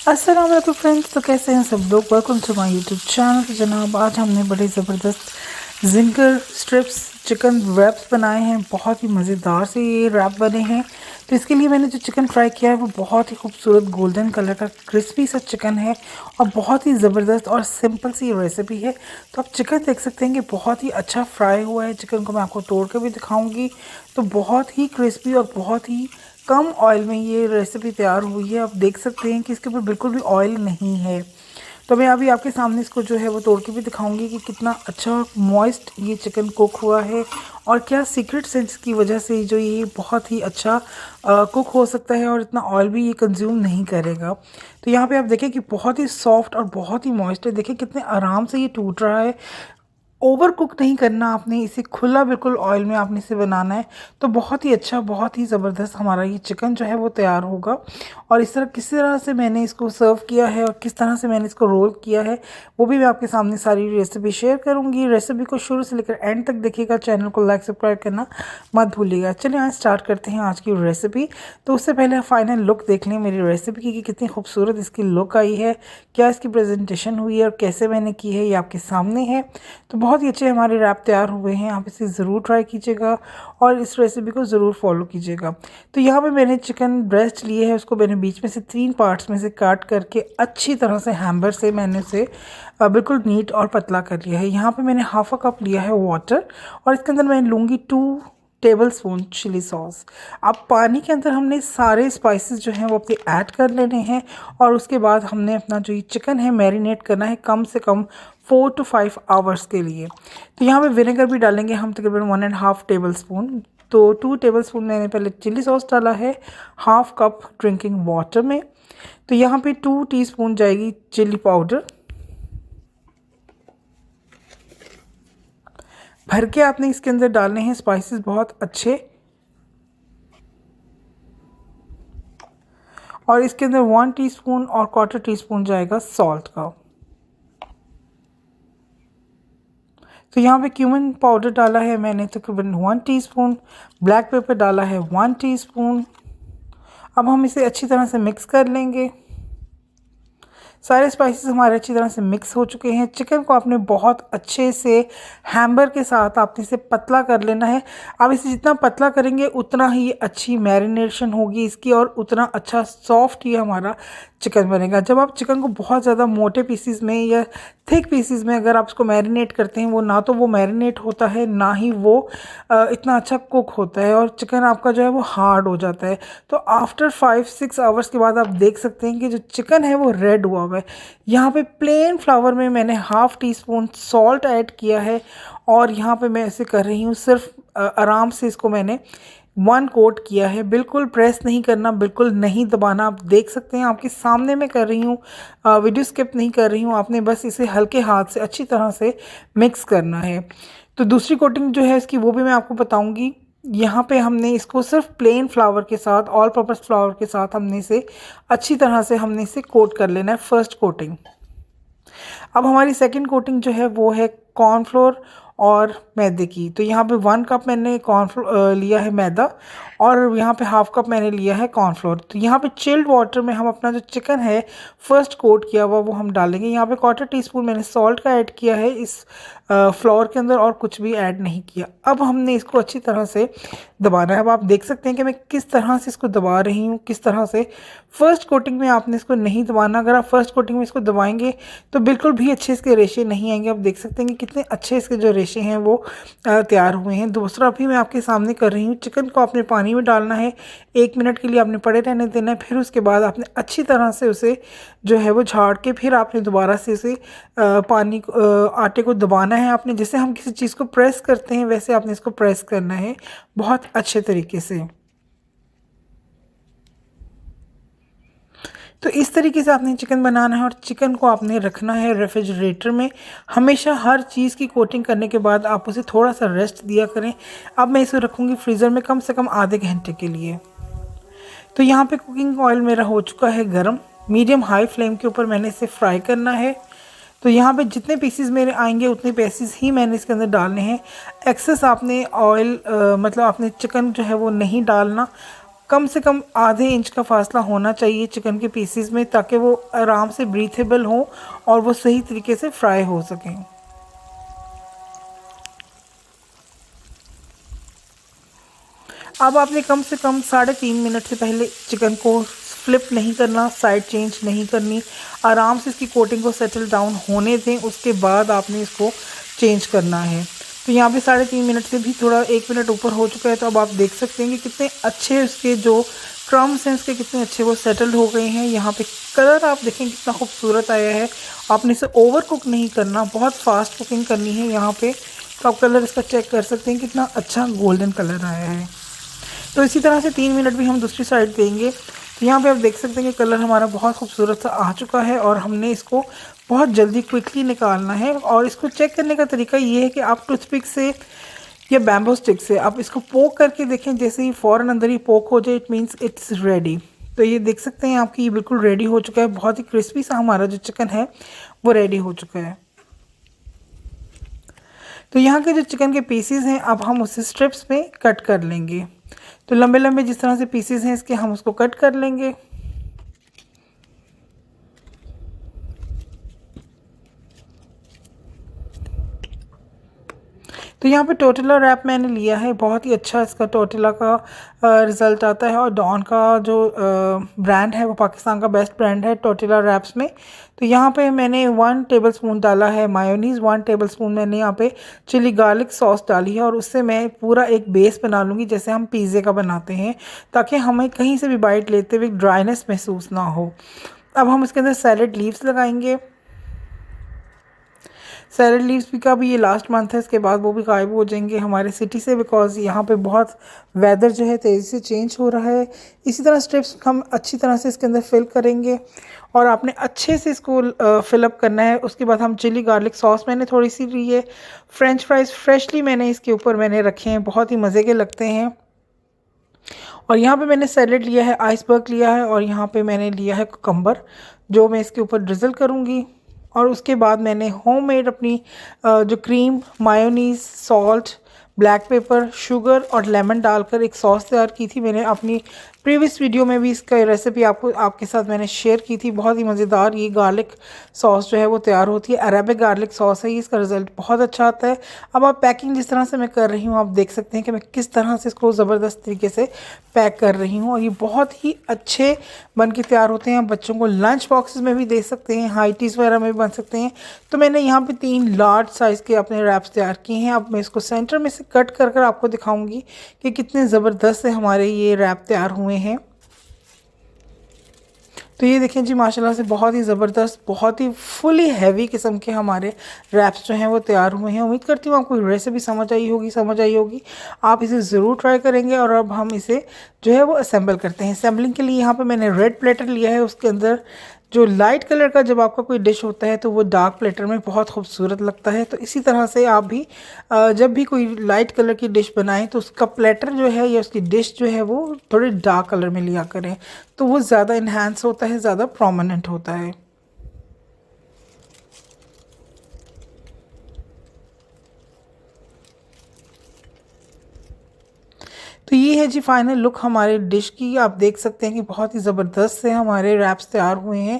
अस्सलाम वालेकुम फ्रेंड्स। तो कैसे हैं सब लोग। Welcome to my YouTube channel. तो जनाब आज हमने बड़े ज़बरदस्त जिंगर स्ट्रिप्स चिकन रैप्स बनाए हैं। बहुत ही मज़ेदार से ये रैप बने हैं। तो इसके लिए मैंने जो चिकन फ्राई किया है वो बहुत ही खूबसूरत गोल्डन कलर का क्रिस्पी सा चिकन है और बहुत ही ज़बरदस्त और सिंपल सी रेसिपी है। तो आप चिकन देख सकते हैं कि बहुत ही अच्छा फ्राई हुआ है। चिकन को मैं आपको तोड़ कर भी दिखाऊंगी। तो बहुत ही क्रिस्पी और बहुत ही कम ऑयल में ये रेसिपी तैयार हुई है। आप देख सकते हैं कि इसके ऊपर बिल्कुल भी ऑयल नहीं है। तो मैं अभी आपके सामने इसको जो है वो तोड़ के भी दिखाऊंगी कि कितना अच्छा मॉइस्ट ये चिकन कुक हुआ है और क्या सीक्रेट सेंस की वजह से जो ये बहुत ही अच्छा कुक हो सकता है और इतना ऑयल भी ये कंज्यूम नहीं करेगा। तो यहाँ पे आप देखें कि बहुत ही सॉफ्ट और बहुत ही मॉइस्ट है। देखें कितने आराम से ये टूट रहा है। ओवर कुक नहीं करना आपने इसे, खुला बिल्कुल ऑयल में आपने इसे बनाना है। तो बहुत ही अच्छा, बहुत ही ज़बरदस्त हमारा ये चिकन जो है वो तैयार होगा। और इस तरह किस तरह से मैंने इसको सर्व किया है और किस तरह से मैंने इसको रोल किया है वो भी मैं आपके सामने सारी रेसिपी शेयर करूंगी। रेसिपी को शुरू से लेकर एंड तक देखिएगा। चैनल को लाइक सब्सक्राइब करना मत भूलिएगा। चलिए आज स्टार्ट करते हैं आज की रेसिपी। तो उससे पहले फाइनल लुक देख लें मेरी रेसिपी की कि कितनी खूबसूरत इसकी लुक आई है, क्या इसकी प्रेजेंटेशन हुई है और कैसे मैंने की है ये आपके सामने है। तो बहुत ही अच्छे हमारे रैप तैयार हुए हैं। आप इसे ज़रूर ट्राई कीजिएगा और इस रेसिपी को ज़रूर फॉलो कीजिएगा। तो यहाँ पे मैंने चिकन ब्रेस्ट लिए है, उसको मैंने बीच में से 3 पार्ट्स में से काट करके अच्छी तरह से हैम्बर से मैंने उसे बिल्कुल नीट और पतला कर लिया है। यहाँ पे मैंने हाफ अ कप लिया है वाटर और इसके अंदर मैं लूँगी 2 टेबल स्पून चिली सॉस। अब पानी के अंदर हमने सारे स्पाइसेस जो हैं वो अपने ऐड कर लेने हैं और उसके बाद हमने अपना जो ये चिकन है मैरिनेट करना है कम से कम 4 to 5 आवर्स के लिए। तो यहाँ पे विनेगर भी डालेंगे हम तकरीबन 1.5 टेबल स्पून। तो 2 टेबल स्पून मैंने पहले चिली सॉस डाला है हाफ कप ड्रिंकिंग वाटर में। तो यहाँ पे 2 टीस्पून जाएगी चिली पाउडर। भर के आपने इसके अंदर डालने हैं स्पाइसेस बहुत अच्छे। और इसके अंदर 1 टीस्पून और क्वार्टर टीस्पून जाएगा सॉल्ट का। तो यहाँ पे क्यूमिन पाउडर डाला है मैंने तकरीबन 1 टीस्पून। ब्लैक पेपर डाला है 1 टीस्पून। अब हम इसे अच्छी तरह से मिक्स कर लेंगे। सारे स्पाइसेस हमारे अच्छी तरह से मिक्स हो चुके हैं। चिकन को आपने बहुत अच्छे से हैम्बर के साथ आपने इसे पतला कर लेना है। अब इसे जितना पतला करेंगे उतना ही अच्छी मैरिनेशन होगी इसकी और उतना अच्छा सॉफ्ट ये हमारा चिकन बनेगा। जब आप चिकन को बहुत ज़्यादा मोटे पीसीज में या थिक पीसीज में अगर आप इसको मैरिनेट करते हैं वो ना तो वो मैरिनेट होता है ना ही वो इतना अच्छा कुक होता है और चिकन आपका जो है वो हार्ड हो जाता है। तो आफ्टर 5-6 आवर्स के बाद आप देख सकते हैं कि जो चिकन है वो रेड हुआ हुआ है। यहाँ पे प्लेन फ्लावर में मैंने half tea spoon salt add किया है और यहाँ पे मैं ऐसे कर रही हूँ सिर्फ आराम से इसको मैंने 1 कोट किया है। बिल्कुल प्रेस नहीं करना, बिल्कुल नहीं दबाना। आप देख सकते हैं आपके सामने मैं कर रही हूँ, वीडियो स्किप नहीं कर रही हूँ। आपने बस इसे हल्के हाथ से अच्छी तरह से मिक्स करना है। तो दूसरी कोटिंग जो है इसकी वो भी मैं आपको बताऊँगी। यहाँ पे हमने इसको सिर्फ प्लेन फ्लावर के साथ, ऑल पर्पस फ्लावर के साथ हमने इसे अच्छी तरह से हमने इसे कोट कर लेना है फर्स्ट कोटिंग। अब हमारी सेकंड कोटिंग जो है वो है कॉर्नफ्लोर और मैदे की। तो यहाँ पे 1 कप मैंने कॉर्नफ्लोर लिया है मैदा और यहाँ पे हाफ कप मैंने लिया है कॉर्नफ्लोर। तो यहाँ पे चिल्ड वाटर में हम अपना जो चिकन है फर्स्ट कोट किया हुआ वो हम डालेंगे। यहाँ पे क्वार्टर टीस्पून मैंने सॉल्ट का ऐड किया है इस फ्लोर के अंदर और कुछ भी ऐड नहीं किया। अब हमने इसको अच्छी तरह से दबाना है। अब आप देख सकते हैं कि मैं किस तरह से इसको दबा रही हूँ, किस तरह से। फर्स्ट कोटिंग में आपने इसको नहीं दबाना। अगर आप फर्स्ट कोटिंग में इसको दबाएंगे तो बिल्कुल भी अच्छे इसके रेशे नहीं आएंगे। आप देख सकते हैं कि कितने अच्छे इसके जो रेशे हैं वो तैयार हुए हैं। दूसरा भी मैं आपके सामने कर रही हूँ। चिकन को आपने पानी में डालना है, 1 मिनट के लिए आपने पड़े रहने देना है। फिर उसके बाद आपने अच्छी तरह से उसे जो है वो झाड़ के फिर आपने दोबारा से इसे आटे को दबाना है। आपने जैसे हम किसी चीज़ को प्रेस करते हैं वैसे आपने इसको प्रेस करना है बहुत अच्छे तरीके से। तो इस तरीके से आपने चिकन बनाना है और चिकन को आपने रखना है रेफ्रिजरेटर में। हमेशा हर चीज़ की कोटिंग करने के बाद आप उसे थोड़ा सा रेस्ट दिया करें। अब मैं इसे रखूँगी फ्रीज़र में कम से कम आधे घंटे के लिए। तो यहाँ पे कुकिंग ऑयल मेरा हो चुका है गरम। मीडियम हाई फ्लेम के ऊपर मैंने इसे फ्राई करना है। तो यहाँ पे जितने पीसेस मेरे आएंगे उतने पीसेस ही मैंने इसके अंदर डालने हैं। एक्सेस आपने ऑयल मतलब आपने चिकन जो है वो नहीं डालना। कम से कम आधे इंच का फासला होना चाहिए चिकन के पीसीज में, ताकि वो आराम से ब्रीथेबल हो और वो सही तरीके से फ्राई हो सकें। अब आपने कम से कम 3.5 मिनट से पहले चिकन को फ्लिप नहीं करना, साइड चेंज नहीं करनी, आराम से इसकी कोटिंग को सेटल डाउन होने दें, उसके बाद आपने इसको चेंज करना है। तो यहाँ पे 3.5 मिनट से भी थोड़ा 1 मिनट ऊपर हो चुका है। तो अब आप देख सकते हैं कि कितने अच्छे उसके जो क्रम्स हैं इसके कितने अच्छे वो सेटल्ड हो गए हैं। यहाँ पे कलर आप देखें कितना खूबसूरत आया है। आपने इसे ओवर कुक नहीं करना, बहुत फास्ट कुकिंग करनी है यहाँ पे। तो आप कलर इसका चेक कर सकते हैं कितना अच्छा गोल्डन कलर आया है। तो इसी तरह से 3 मिनट भी हम दूसरी साइड देंगे। तो यहाँ पे आप देख सकते हैं कि कलर हमारा बहुत खूबसूरत सा आ चुका है और हमने इसको बहुत जल्दी क्विकली निकालना है। और इसको चेक करने का तरीका ये है कि आप टूथपिक से या बैम्बू स्टिक से आप इसको पोक करके देखें, जैसे ही फ़ौरन अंदर ही पोक हो जाए इट मीन्स इट्स रेडी। तो ये देख सकते हैं आपकी ये बिल्कुल रेडी हो चुका है। बहुत ही क्रिस्पी सा हमारा जो चिकन है वो रेडी हो चुका है। तो यहाँ के जो चिकन के पीसीज हैं अब हम उसे स्ट्रिप्स में कट कर लेंगे। तो लंबे लंबे जिस तरह से पीसेस हैं इसके हम उसको कट कर लेंगे। तो यहाँ पे टोर्टिला रैप मैंने लिया है, बहुत ही अच्छा इसका टोर्टिला का रिज़ल्ट आता है। और डॉन का जो ब्रांड है वो पाकिस्तान का बेस्ट ब्रांड है टोर्टिला रैप्स में। तो यहाँ पे मैंने 1 टेबलस्पून डाला है मायोनीज़, 1 टेबलस्पून मैंने यहाँ पे चिली गार्लिक सॉस डाली है। और उससे मैं पूरा एक बेस बना लूँगी जैसे हम पिज़्ज़े का बनाते हैं, ताकि हमें कहीं से भी बाइट लेते हुए ड्राइनेस महसूस ना हो। अब हम इसके अंदर सैलड लीव्स लगाएंगे। सैलड लीव्स भी का भी ये लास्ट मंथ है, इसके बाद वो भी गायब हो जाएंगे हमारे सिटी से, बिकॉज़ यहाँ पे बहुत वेदर जो है तेज़ी से चेंज हो रहा है। इसी तरह स्ट्रिप्स हम अच्छी तरह से इसके अंदर फिल करेंगे और आपने अच्छे से इसको फिलअप करना है। उसके बाद हम चिली गार्लिक सॉस मैंने थोड़ी सी ली है। फ्रेंच फ्राइज़ फ्रेशली मैंने इसके ऊपर मैंने रखे हैं, बहुत ही मज़े के लगते हैं। और यहाँ पे मैंने सैलेड लिया है, आइसबर्ग लिया है और यहाँ पे मैंने लिया है कुकम्बर, जो मैं इसके ऊपर ड्रिज़ल करूँगी। और उसके बाद मैंने होममेड अपनी जो cream, mayonnaise, salt, black pepper, sugar और लेमन डालकर एक सॉस तैयार की थी। मैंने अपनी प्रीवियस वीडियो में भी इसका रेसिपी आपके साथ मैंने शेयर की थी। बहुत ही मज़ेदार ये गार्लिक सॉस जो है वो तैयार होती है। अरेबिक गार्लिक सॉस है ये, इसका रिज़ल्ट बहुत अच्छा आता है। अब आप पैकिंग जिस तरह से मैं कर रही हूँ आप देख सकते हैं कि मैं किस तरह से इसको ज़बरदस्त तरीके से पैक कर रही हूँ। और ये बहुत ही अच्छे बन के तैयार होते हैं। बच्चों को लंच बॉक्सेस में भी दे सकते हैं, हाई टीज़ वगैरह में भी बन सकते हैं। तो मैंने यहाँ पे 3 लार्ज साइज़ के अपने रैप्स तैयार किए हैं। अब मैं इसको सेंटर में से कट कर कर आपको दिखाऊंगी कि कितने ज़बरदस्त से हमारे ये रैप तैयार हुए हैं। तो ये देखें जी, माशाल्लाह से बहुत ही ज़बरदस्त, बहुत ही फुली हैवी किस्म के हमारे रैप्स जो हैं वो तैयार हुए हैं। उम्मीद करती हूँ आपको रेसिपी समझ आई होगी। आप इसे ज़रूर ट्राई करेंगे। और अब हम इसे जो है वो असेंबल करते हैं। असेंबलिंग के लिए यहाँ पे मैंने रेड प्लेटर लिया है। उसके अंदर जो लाइट कलर का जब आपका कोई डिश होता है तो वो डार्क प्लेटर में बहुत खूबसूरत लगता है। तो इसी तरह से आप भी जब भी कोई लाइट कलर की डिश बनाएं तो उसका प्लेटर जो है या उसकी डिश जो है वो थोड़े डार्क कलर में लिया करें, तो वो ज़्यादा इन्हांस होता है, ज़्यादा प्रोमिनेंट होता है। तो ये है जी फाइनल लुक हमारे डिश की। आप देख सकते हैं कि बहुत ही ज़बरदस्त से हमारे रैप्स तैयार हुए हैं।